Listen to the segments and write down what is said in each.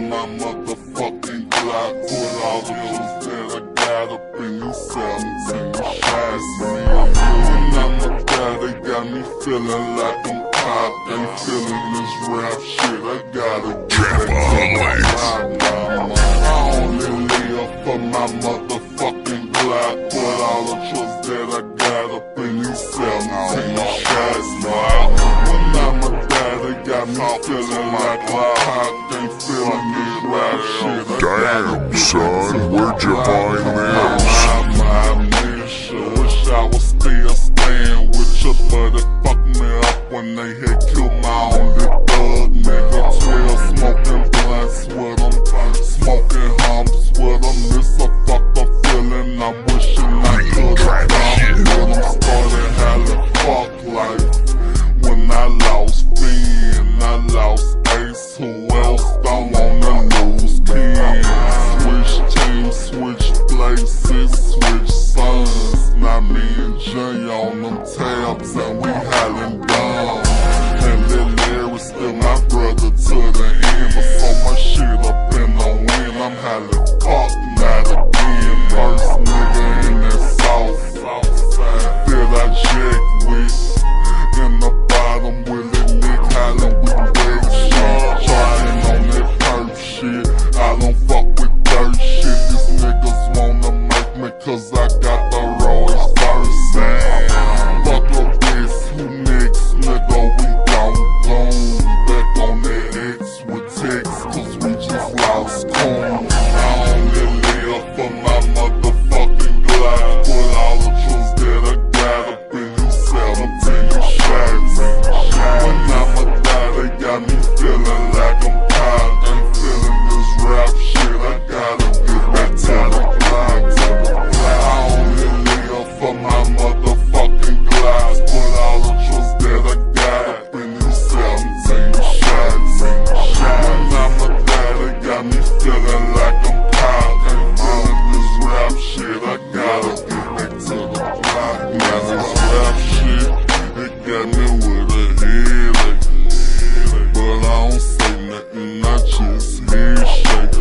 my motherfucking Glock. Put all the juice that I got up in you 17 shots. When I'm a guy, they got me feeling like I'm pop. Ain't feeling this rap shit, I gotta get back to my mama. I only live for my motherfucking Glock. Put all the trust that I got up in you 17 shots. When I'm a guy, they got me feeling like I'm pop. Ain't feeling this rap shit, I Damn, son, where'd you find this? I wish I was still staying with you, but it fucked me up when they had killed my only thug nigga. 12 smoking blunts with them, smoking humps with them. It's a fucked up feeling, I'm wishing I could've done with them. Started having fuck life when I lost Finn, I lost Ace. Who else don't wanna lose Ken? Switch teams, switch places, switch sons. Now me and Jay on them tabs and we hollin' dumb. And Lil Larry still my brother to the end, but so much shit up in the wind, I'm hollin' fuck not again. First nigga in that south that I jack with, in the bottom with it Nick hollin' with wet shit, charging on that perp shit. I don't fuck with dirt shit, these niggas wanna make me cause I got the rawest verse. Fuck up this, who next nigga, we gon' back on that X with text cause we just lost corn. I only live for my motherfucking Glock. Put all the trust that I got up in you 17 shots. When I'm a die, they got me feeling like I'm pop. Ain't feeling this rap shit, I gotta get back to the block. I only live for my motherfucking Glock. Put all the trust that I got up in you 17 shots. When I'm a die, they got me feeling like I'm pop. Ain't feeling this rap shit, I gotta get back to the block. Now this rap shit, it got me with a headache, but I don't say nothing, I just hear shake.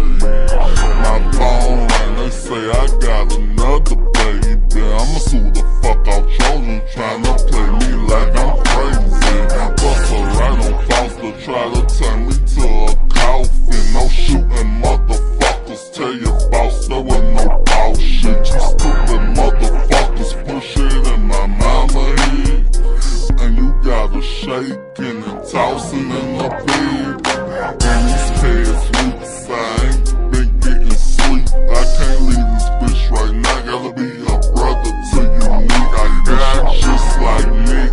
My phone ring, they say I got another baby. I'ma sue the fuck out Trojan, tryna play me like I'm crazy. Bust her right on Foster, try to turn me to a coffin. No shooting motherfuckers, tell your boss there was no boss shit. You stupid motherfuckers push it in my mama head, and you got her shaking and tossing in the bed. And these past weeks I ain't been getting sleep. I can't leave this bitch right now, gotta be a brother to unique. I got just like Nick,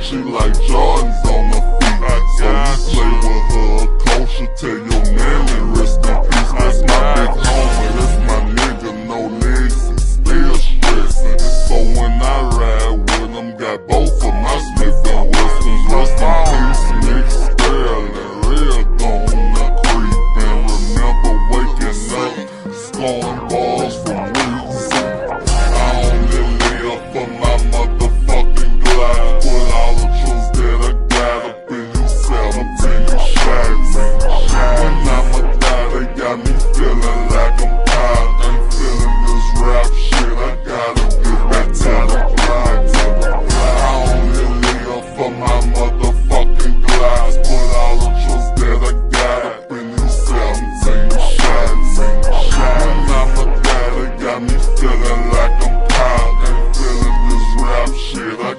she like Jordans on her feet. So you play with her culture, tell your man to rest in peace. That's my big homie, that's my nigga, no legs, he still stressing. So when I ride with him, got both of my Smith and Wessons. Rest in peace, Nick Sterling, real gonna creep. And remember waking up, scoring balls from weeks. I only live for my motherfucking Glock. Put all the trust that I got up in you 17 shots. When I'm a die, they got me feeling like I'm pop. Ain't feeling this rap shit, I gotta get back to the block. I only live for my motherfucking Glock. Put all the trust that I got up in you 17 shots. When I'm a die, they got me feeling like I'm pop. Ain't feeling this rap shit, I